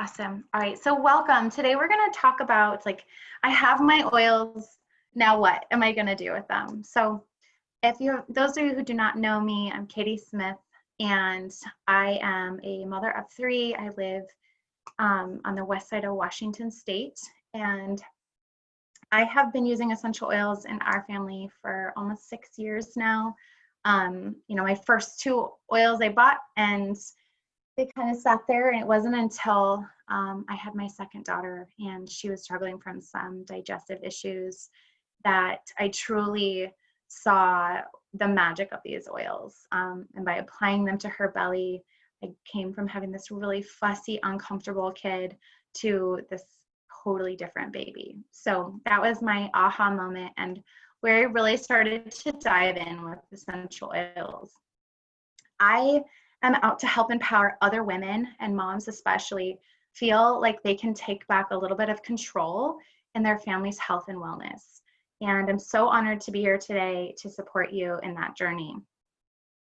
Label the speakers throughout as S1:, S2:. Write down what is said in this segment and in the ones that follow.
S1: Awesome. All right, so welcome. Today we're going to talk about I have my oils, now what am I going to do with them? So those of you who do not know me, I'm Katie Smith and I am a mother of three. I live on the west side of Washington State, and I have been using essential oils in our family for almost 6 years now. My first two oils I bought, and they kind of sat there, and it wasn't until I had my second daughter and she was struggling from some digestive issues that I truly saw the magic of these oils. And by applying them to her belly, I came from having this really fussy, uncomfortable kid to this totally different baby. So that was my aha moment, and where I really started to dive in with essential oils. I am out to help empower other women, and moms especially, feel like they can take back a little bit of control in their family's health and wellness. And I'm so honored to be here today to support you in that journey.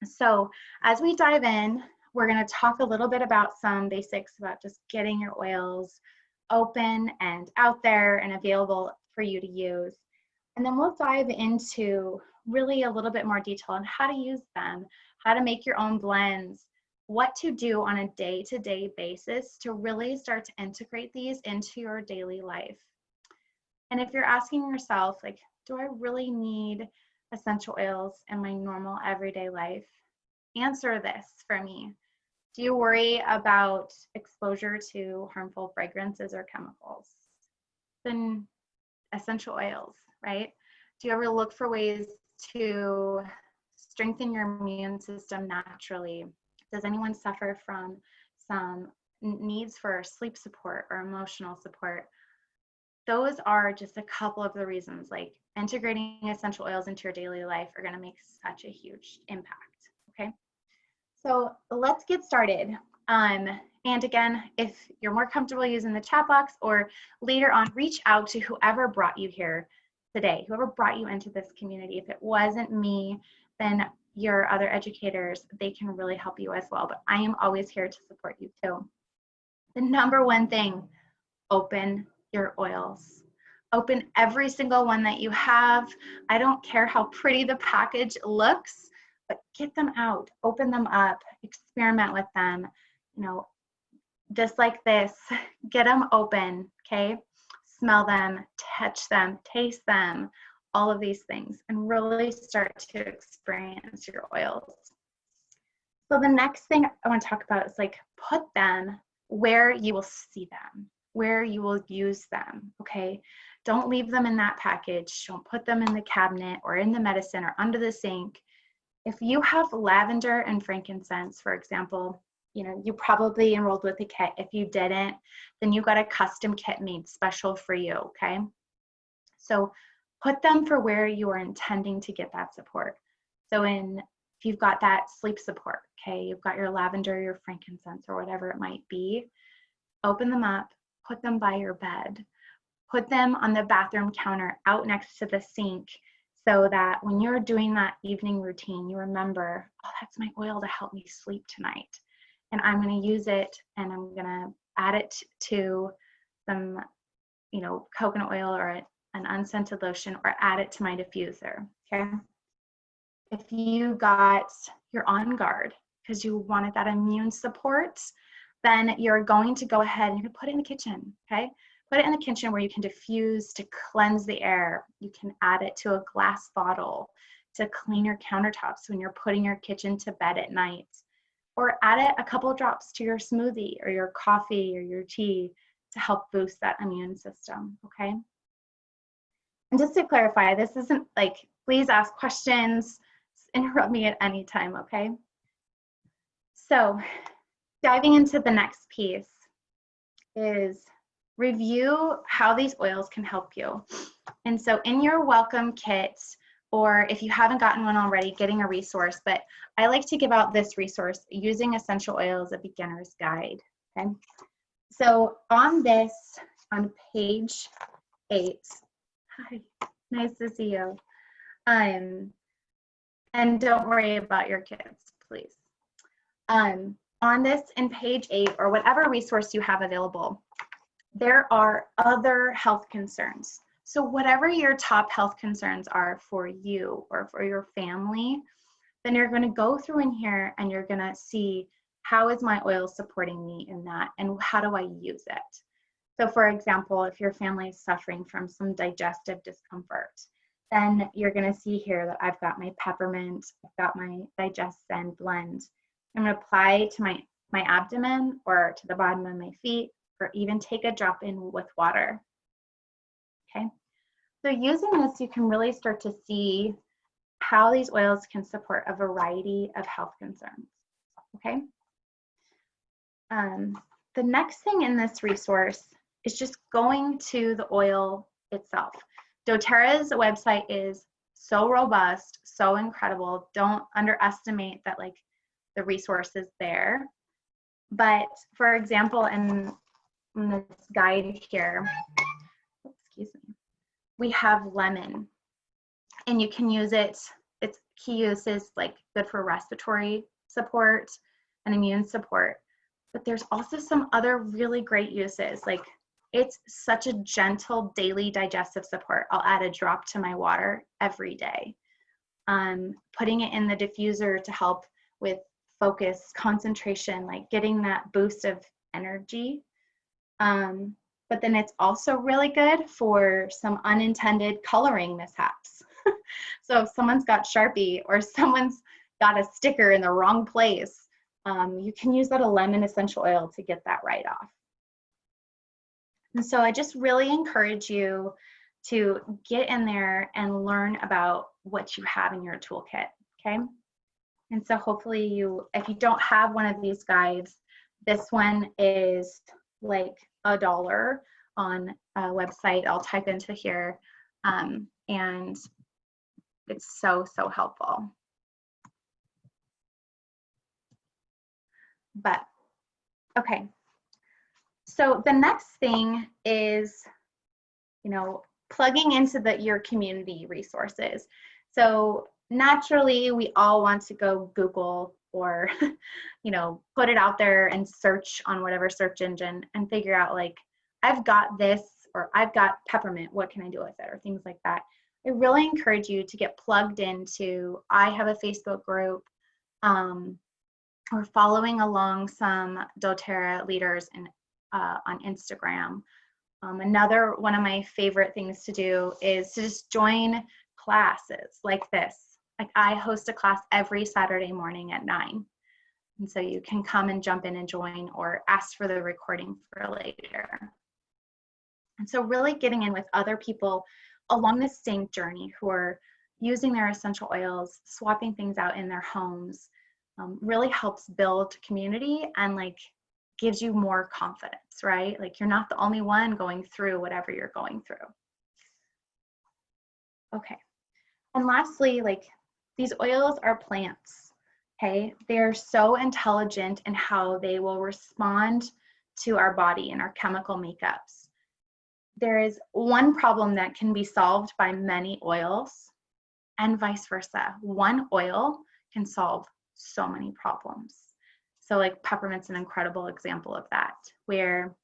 S1: So as we dive in, we're going to talk a little bit about some basics about just getting your oils open and out there and available for you to use. And then we'll dive into really a little bit more detail on how to use them, how to make your own blends, what to do on a day-to-day basis to really start to integrate these into your daily life. And if you're asking yourself, do I really need essential oils in my normal everyday life? Answer this for me. Do you worry about exposure to harmful fragrances or chemicals? Then essential oils, right? Do you ever look for ways to strengthen your immune system naturally? Does anyone suffer from some needs for sleep support or emotional support? Those are just a couple of the reasons, integrating essential oils into your daily life are going to make such a huge impact. Okay, so let's get started. And again, if you're more comfortable using the chat box, or later on, reach out to whoever brought you here today, whoever brought you into this community. If it wasn't me, then your other educators, they can really help you as well. But I am always here to support you too. The number one thing, open your oils. Open every single one that you have. I don't care how pretty the package looks, but get them out, open them up, experiment with them, just like this, get them open, okay? Smell them, touch them, taste them, all of these things, and really start to experience your oils. So the next thing I want to talk about is put them where you will see them, where you will use them, okay? Don't leave them in that package. Don't put them in the cabinet or in the medicine or under the sink. If you have lavender and frankincense, for example, you probably enrolled with a kit. If you didn't, then you got a custom kit made special for you, okay? So put them for where you are intending to get that support. So if you've got that sleep support, okay, you've got your lavender, your frankincense, or whatever it might be, open them up, put them by your bed, put them on the bathroom counter out next to the sink, so that when you're doing that evening routine, you remember, oh, that's my oil to help me sleep tonight. And I'm going to use it, and I'm going to add it to some, coconut oil or an unscented lotion, or add it to my diffuser, okay? If you got your On Guard because you wanted that immune support, then you're going to go ahead and you're going to put it in the kitchen, okay? Put it in the kitchen where you can diffuse to cleanse the air. You can add it to a glass bottle to clean your countertops when you're putting your kitchen to bed at night. Or add it a couple drops to your smoothie or your coffee or your tea to help boost that immune system, okay? And just to clarify, this isn't please ask questions, interrupt me at any time, okay? So diving into the next piece is review how these oils can help you. And so in your welcome kit, or if you haven't gotten one already, getting a resource, but I like to give out this resource, Using Essential Oils, a Beginner's Guide, okay? So on page 8, hi, nice to see you. And don't worry about your kids, please. on this in page 8 or whatever resource you have available, there are other health concerns. So whatever your top health concerns are for you or for your family, then you're going to go through in here and you're going to see, how is my oil supporting me in that, and how do I use it? So for example, if your family is suffering from some digestive discomfort, then you're going to see here that I've got my peppermint, I've got my DigestZen blend. I'm going to apply to my abdomen or to the bottom of my feet, or even take a drop in with water. Okay, so using this, you can really start to see how these oils can support a variety of health concerns. Okay. The next thing in this resource is just going to the oil itself. doTERRA's website is so robust, so incredible. Don't underestimate that, like, the resources there. But for example, in this guide here, excuse me, we have lemon, and you can use it. Its key use is like good for respiratory support and immune support. But there's also some other really great uses. Like, it's such a gentle daily digestive support. I'll add a drop to my water every day. Putting it in the diffuser to help with focus, concentration, like getting that boost of energy. But then it's also really good for some unintended coloring mishaps. So if someone's got Sharpie or someone's got a sticker in the wrong place, you can use that lemon essential oil to get that right off. And so I just really encourage you to get in there and learn about what you have in your toolkit, okay? And so hopefully if you don't have one of these guides, this one is like $1 on a website. I'll type into here, and it's so, so helpful. But, okay. So the next thing is, plugging into your community resources. So naturally, we all want to go Google or, put it out there and search on whatever search engine and figure out, like, I've got this, or I've got peppermint, what can I do with it, or things like that. I really encourage you to get plugged into, I have a Facebook group, or following along some doTERRA leaders on Instagram. Another one of my favorite things to do is to just join classes like this. Like, I host a class every Saturday morning at 9. And so you can come and jump in and join, or ask for the recording for later. And so really getting in with other people along this same journey who are using their essential oils, swapping things out in their homes, really helps build community and, like, gives you more confidence, right? Like, you're not the only one going through whatever you're going through. Okay. And lastly, like, these oils are plants, okay? They're so intelligent in how they will respond to our body and our chemical makeups. There is one problem that can be solved by many oils, and vice versa. One oil can solve so many problems. So, like, peppermint's an incredible example of that, where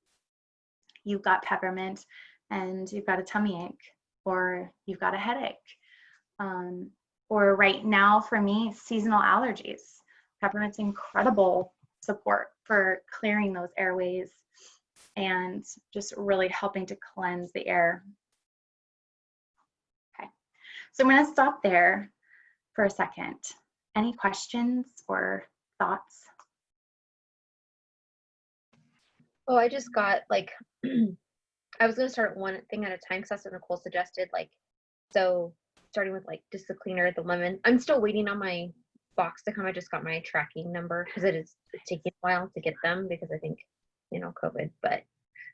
S1: you've got peppermint and you've got a tummy ache, or you've got a headache. Or right now for me, seasonal allergies. Peppermint's incredible support for clearing those airways and just really helping to cleanse the air. Okay, so I'm gonna stop there for a second. Any questions or thoughts?
S2: Oh, I just got, like, I was going to start one thing at a time, because that's what Nicole suggested. Like, so starting with, like, just the cleaner, the lemon. I'm still waiting on my box to come. I just got my tracking number, because it's taking a while to get them, because I think, COVID. But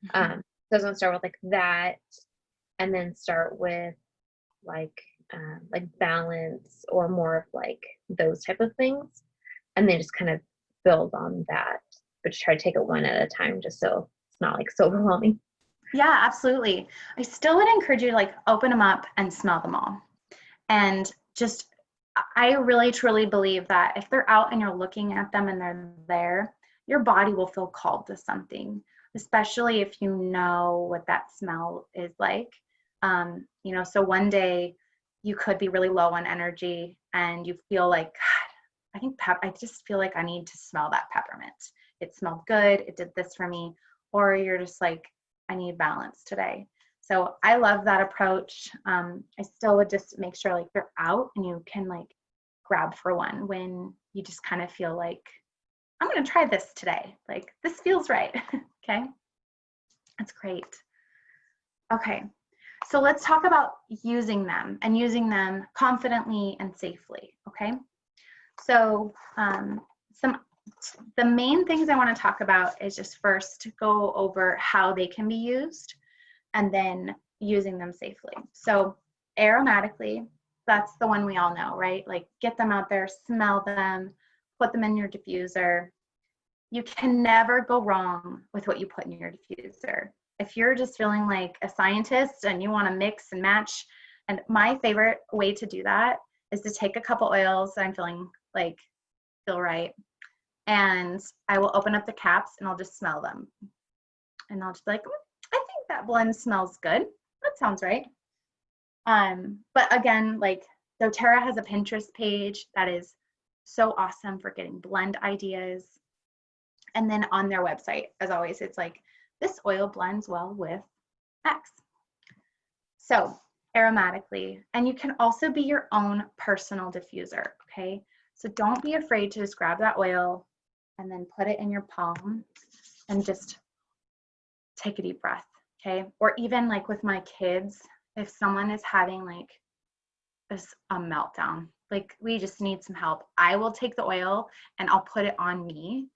S2: so I was going to start with, like, that, and then start with, like balance, or more of, like, those type of things, and then just kind of build on that, but try to take it one at a time, just so it's not, like, so overwhelming.
S1: Yeah, absolutely. I still would encourage you to, like, open them up and smell them all. And just, I really truly believe that if they're out and you're looking at them and they're there, your body will feel called to something, especially if you know what that smell is like. You know, so one day you could be really low on energy and you feel like, God, I just feel like I need to smell that peppermint. It smelled good. It did this for me. Or you're just like, I need balance today. So I love that approach. I still would just make sure like you're out and you can like grab for one when you just kind of feel like, I'm going to try this today. Like this feels right. Okay. That's great. Okay. So let's talk about using them and using them confidently and safely. Okay. So the main things I want to talk about is just first go over how they can be used and then using them safely. So aromatically, that's the one we all know, right? Like get them out there, smell them, put them in your diffuser. You can never go wrong with what you put in your diffuser. If you're just feeling like a scientist and you want to mix and match, and my favorite way to do that is to take a couple oils that I'm feeling like feel right, and I will open up the caps and I'll just smell them. And I'll just be like, I think that blend smells good. That sounds right. But again, like doTERRA has a Pinterest page that is so awesome for getting blend ideas. And then on their website, as always, it's like, this oil blends well with X. So aromatically, and you can also be your own personal diffuser, okay? So don't be afraid to just grab that oil and then put it in your palm and just take a deep breath, okay? Or even like with my kids, if someone is having like a meltdown, like we just need some help, I will take the oil and I'll put it on me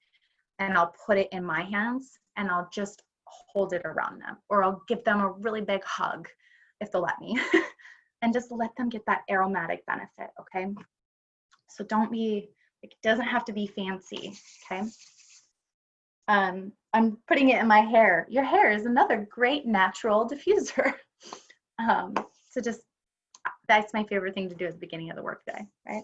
S1: and I'll put it in my hands and I'll just hold it around them, or I'll give them a really big hug if they'll let me and just let them get that aromatic benefit, okay? So don't be, it doesn't have to be fancy, okay? I'm putting it in my hair. Your hair is another great natural diffuser. So just, that's my favorite thing to do at the beginning of the workday, right?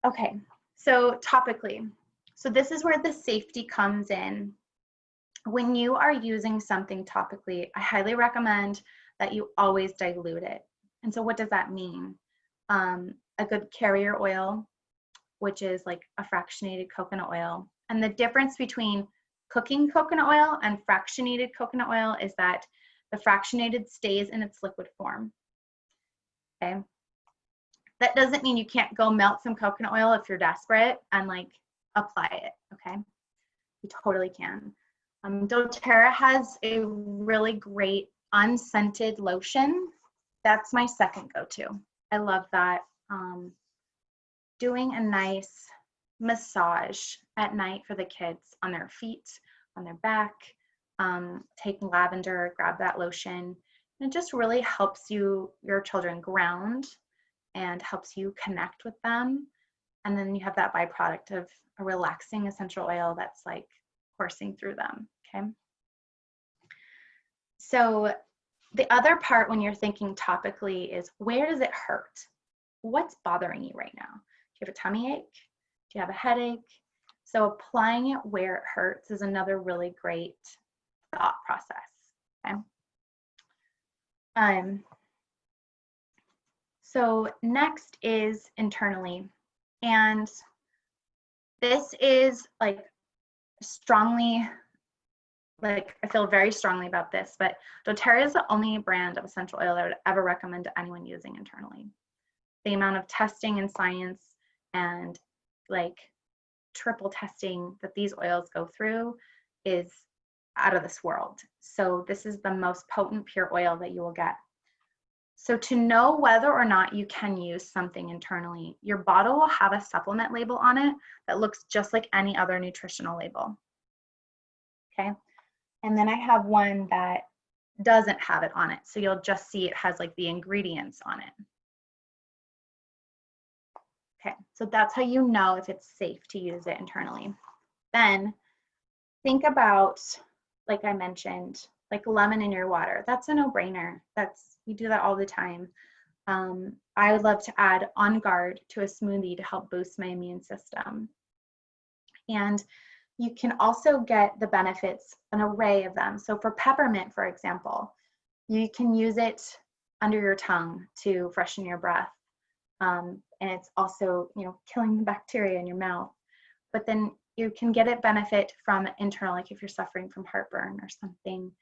S1: Okay, so topically. So this is where the safety comes in. When you are using something topically, I highly recommend that you always dilute it. And so what does that mean? A good carrier oil, which is like a fractionated coconut oil. And the difference between cooking coconut oil and fractionated coconut oil is that the fractionated stays in its liquid form, okay? That doesn't mean you can't go melt some coconut oil if you're desperate and like apply it, okay? You totally can. doTERRA has a really great unscented lotion. That's my second go-to. I love that. Doing a nice massage at night for the kids on their feet, on their back, taking lavender, grab that lotion. And it just really helps your children ground and helps you connect with them. And then you have that byproduct of a relaxing essential oil that's like coursing through them, okay? So the other part when you're thinking topically is, where does it hurt? What's bothering you right now? Do you have a tummy ache? Do you have a headache? So applying it where it hurts is another really great thought process, okay? So next is internally. And this is like strongly, like I feel very strongly about this, but doTERRA is the only brand of essential oil I would ever recommend to anyone using internally. The amount of testing and science and like triple testing that these oils go through is out of this world. So this is the most potent pure oil that you will get. So to know whether or not you can use something internally, your bottle will have a supplement label on it that looks just like any other nutritional label. Okay. And then I have one that doesn't have it on it. So you'll just see it has like the ingredients on it. Okay, so that's how you know if it's safe to use it internally. Then think about, like I mentioned, like lemon in your water. That's a no-brainer. We do that all the time. I would love to add On Guard to a smoothie to help boost my immune system. And you can also get the benefits, an array of them. So for peppermint, for example, you can use it under your tongue to freshen your breath. And it's also, killing the bacteria in your mouth. But then you can get it benefit from internal, like if you're suffering from heartburn or something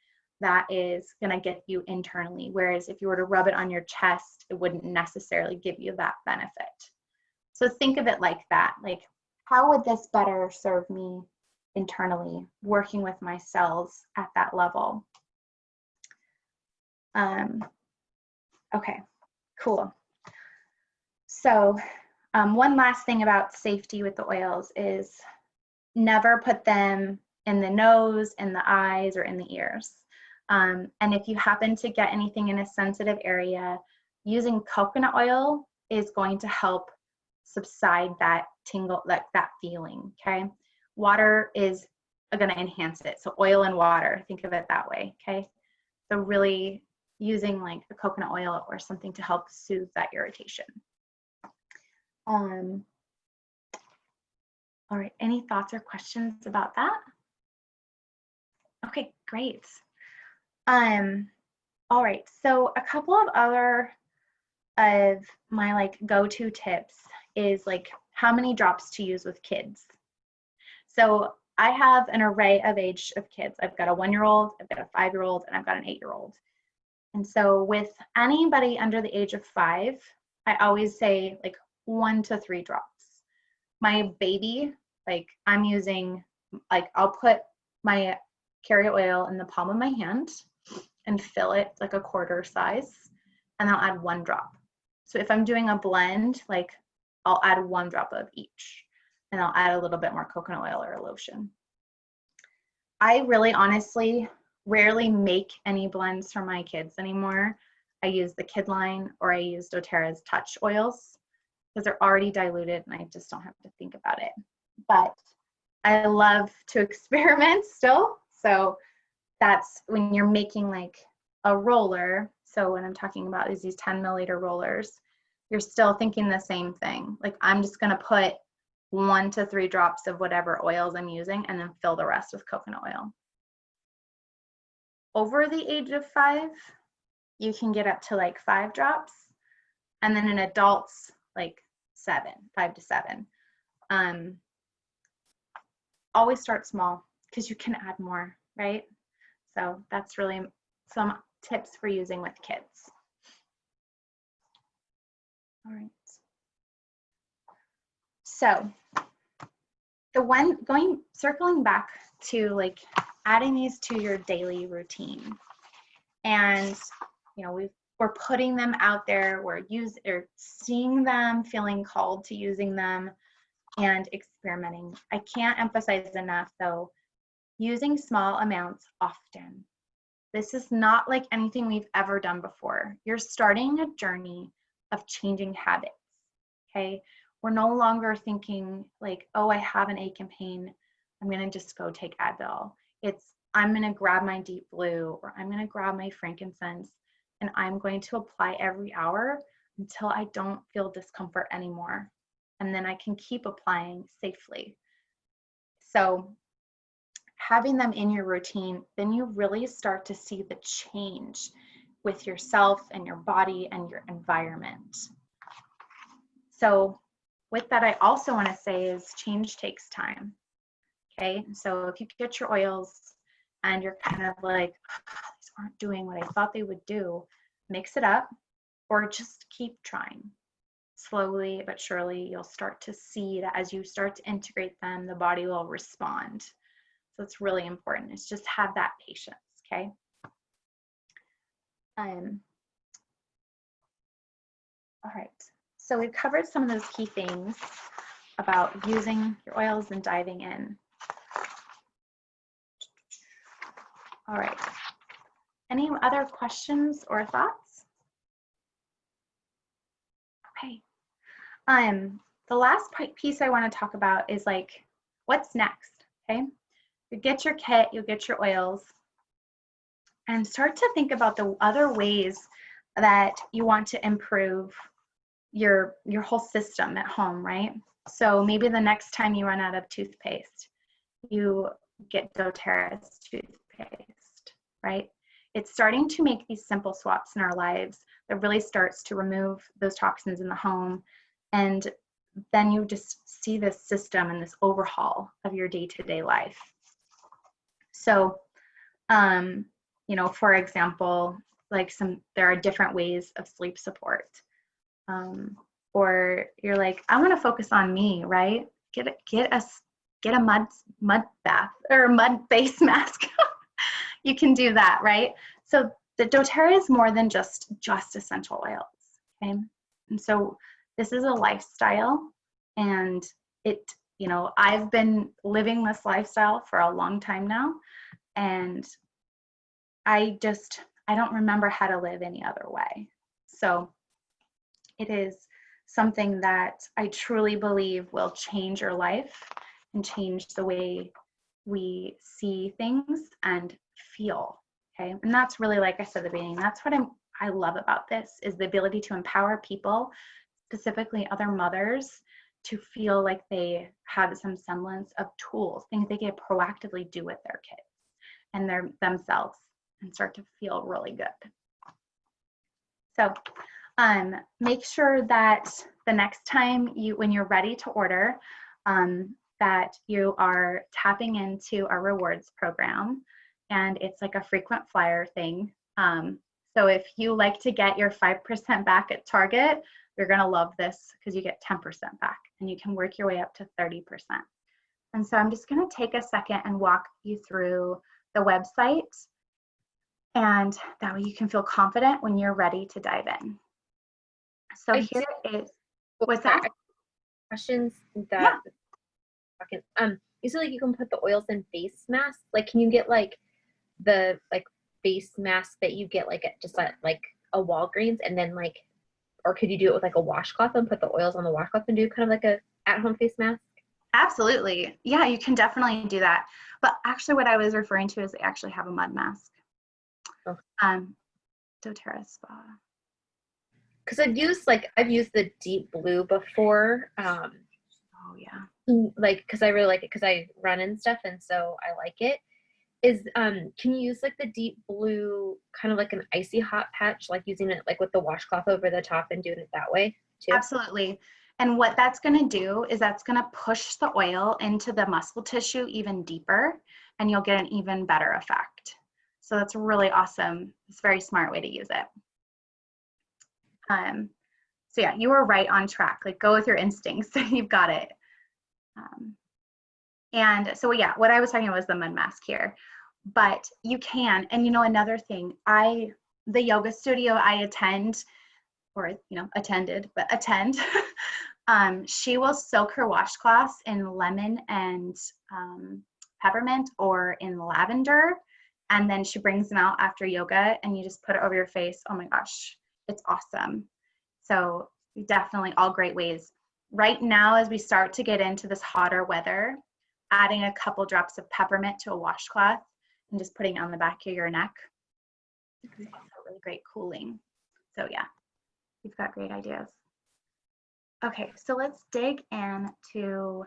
S1: that is going to get you internally. Whereas if you were to rub it on your chest, it wouldn't necessarily give you that benefit. So think of it like that. Like, how would this better serve me internally, working with my cells at that level? Okay, cool. So one last thing about safety with the oils is never put them in the nose, in the eyes, or in the ears. And if you happen to get anything in a sensitive area, using coconut oil is going to help subside that tingle, that feeling, okay? Water is going to enhance it. So oil and water, think of it that way, okay? So really using like a coconut oil or something to help soothe that irritation. All right, any thoughts or questions about that? Okay, great. All right, so a couple of other of my like go-to tips is like how many drops to use with kids. So I have an array of age of kids. I've got a 1-year-old, I've got a 5-year-old, and I've got an 8-year-old. And so with anybody under the age of 5, I always say like 1 to 3 drops. My baby, like I'm using, like I'll put my carrier oil in the palm of my hand and fill it like a quarter size, and I'll add 1 drop. So if I'm doing a blend, like I'll add 1 drop of each, and I'll add a little bit more coconut oil or a lotion. I really honestly rarely make any blends for my kids anymore. I use the Kid line or I use doTERRA's Touch oils because they're already diluted and I just don't have to think about it. But I love to experiment still. So that's when you're making like a roller. So when I'm talking about is these 10 milliliter rollers, you're still thinking the same thing. Like I'm just going to put 1 to 3 drops of whatever oils I'm using and then fill the rest with coconut oil. Over the age of 5, you can get up to like 5 drops. And then in adults, like 5 to 7. Always start small because you can add more, right? So that's really some tips for using with kids. All right. So circling back to like adding these to your daily routine, and we're putting them out there, we're seeing them, feeling called to using them, and experimenting. I can't emphasize enough though, using small amounts often. This is not like anything we've ever done before. You're starting a journey of changing habits, okay? We're no longer thinking like, oh, I have an ache and pain, I'm gonna just go take Advil. It's, I'm gonna grab my Deep Blue or I'm gonna grab my frankincense and I'm going to apply every hour until I don't feel discomfort anymore. And then I can keep applying safely. So having them in your routine, then you really start to see the change with yourself and your body and your environment. So with that, I also want to say is change takes time. Okay, so if you get your oils and you're kind of like, oh, these aren't doing what I thought they would do, mix it up or just keep trying. Slowly but surely, you'll start to see that as you start to integrate them, the body will respond. So it's really important. It's just have that patience, okay? All right, so we've covered some of those key things about using your oils and diving in. All right, any other questions or thoughts? Okay, the last piece I want to talk about is like, what's next, okay? You get your kit, you'll get your oils, and start to think about the other ways that you want to improve your whole system at home, right? So maybe the next time you run out of toothpaste, you get doTERRA's toothpaste, right? It's starting to make these simple swaps in our lives that really starts to remove those toxins in the home. And then you just see this system and this overhaul of your day-to-day life. So, you know, for example, like there are different ways of sleep support. Or you're like, I want to focus on me, right? Get a mud bath or a mud face mask. You can do that, right? So the doTERRA is more than just essential oils, okay? And so this is a lifestyle, and it, you know, I've been living this lifestyle for a long time now, and I don't remember how to live any other way. So it is something that I truly believe will change your life and change the way we see things and feel, okay? And that's really, like I said at the beginning, that's what I love about this, is the ability to empower people, specifically other mothers, to feel like they have some semblance of tools, things they can proactively do with their kids and themselves, and start to feel really good. So make sure that the next time when you're ready to order, that you are tapping into our rewards program, and it's like a frequent flyer thing. So if you like to get your 5% back at Target, you're gonna love this because you get 10% back, and you can work your way up to 30%. And so I'm just gonna take a second and walk you through the website, and that way you can feel confident when you're ready to dive in. So here is, what's that?
S2: Questions that, you said like you can put the oils in face masks. Like, can you get like the face mask that you get like at just at like a Walgreens, and then like, or could you do it with like a washcloth and put the oils on the washcloth and do kind of like a at-home face mask?
S1: Absolutely. Yeah, you can definitely do that. But actually what I was referring to is they actually have a mud mask.
S2: Oh.
S1: doTERRA Spa.
S2: Because I've used the Deep Blue before.
S1: Oh yeah.
S2: Like, because I really like it because I run and stuff, and so I like it. Can you use like the Deep Blue kind of like an icy hot patch, like using it like with the washcloth over the top and doing it that way too?
S1: Absolutely. And what that's going to do is that's going to push the oil into the muscle tissue even deeper, and you'll get an even better effect. So that's really awesome. It's a very smart way to use it. So yeah, you were right on track. Like, go with your instincts. You've got it. And so yeah, what I was talking about was the mud mask here. But you can, and you know, another thing, the yoga studio I attend, or attend, she will soak her washcloths in lemon and peppermint or in lavender, and then she brings them out after yoga, and you just put it over your face. Oh my gosh, it's awesome. So definitely all great ways. Right now, as we start to get into this hotter weather, adding a couple drops of peppermint to a washcloth and just putting it on the back of your neck is also really great cooling. So yeah, you've got great ideas. Okay, so let's dig into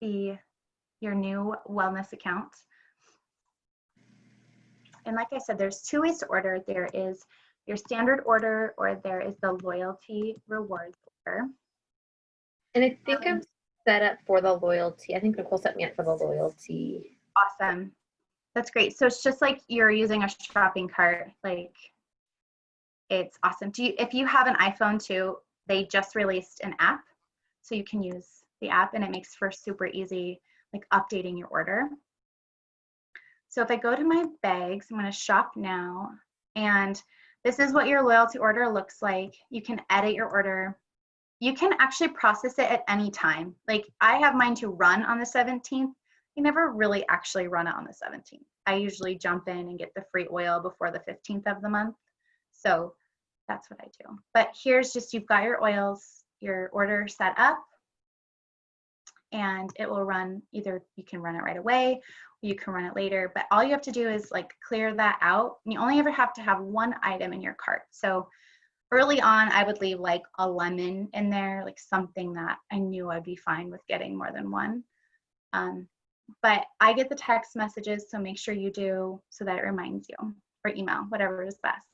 S1: your new wellness account. And like I said, there's two ways to order. There is your standard order, or there is the loyalty rewards order.
S2: And I think I'm set up for the loyalty. I think Nicole set me up for the loyalty.
S1: Awesome. That's great. So it's just like you're using a shopping cart. Like, it's awesome. If you have an iPhone too, they just released an app, so you can use the app, and it makes for super easy like updating your order. So if I go to my bags, I'm going to shop now, and this is what your loyalty order looks like. You can edit your order. You can actually process it at any time. Like, I have mine to run on the 17th. You never really actually run it on the 17th. I usually jump in and get the free oil before the 15th of the month. So that's what I do. But here's just, you've got your oils, your order set up, and it will run. Either you can run it right away, or you can run it later, but all you have to do is like clear that out. And you only ever have to have one item in your cart. So early on, I would leave like a lemon in there, like something that I knew I'd be fine with getting more than one. but I get the text messages, so make sure you do so that it reminds you, or email, whatever is best.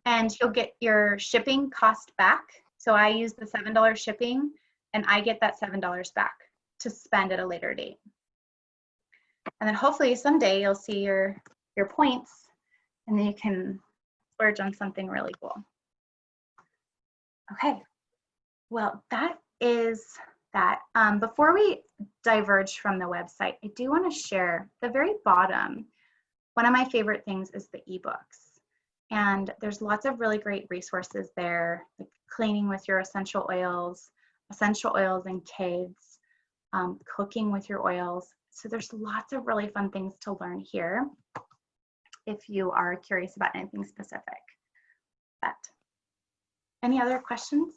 S1: And you'll get your shipping cost back. So I use the $7 shipping, and I get that $7 back to spend at a later date. And then hopefully someday you'll see your points, and then you can splurge on something really cool. Okay, well, that is that. Before we diverge from the website, I do want to share the very bottom. One of my favorite things is the ebooks. And there's lots of really great resources there, like cleaning with your essential oils and kids, cooking with your oils. So there's lots of really fun things to learn here if you are curious about anything specific. But any other questions?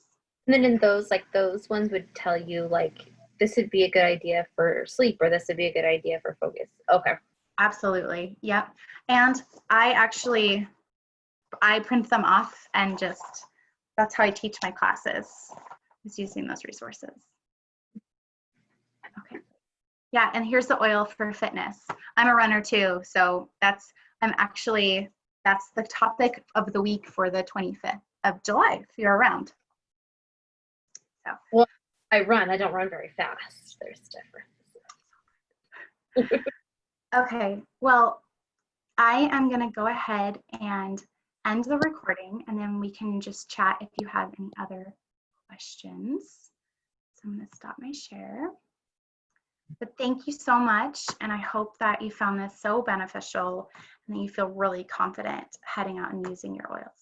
S2: And then in those, like those ones would tell you like, this would be a good idea for sleep, or this would be a good idea for focus. Okay.
S1: Absolutely, yep. And I print them off, and just, that's how I teach my classes, is using those resources. Okay. Yeah, and here's the oil for fitness. I'm a runner too, so that's the topic of the week for the 25th of July, if you're around. So.
S2: Well, I run. I don't run very fast. There's difference.
S1: Okay, well, I am going to go ahead and end the recording, and then we can just chat if you have any other questions. So I'm going to stop my share. But thank you so much, and I hope that you found this so beneficial and that you feel really confident heading out and using your oils.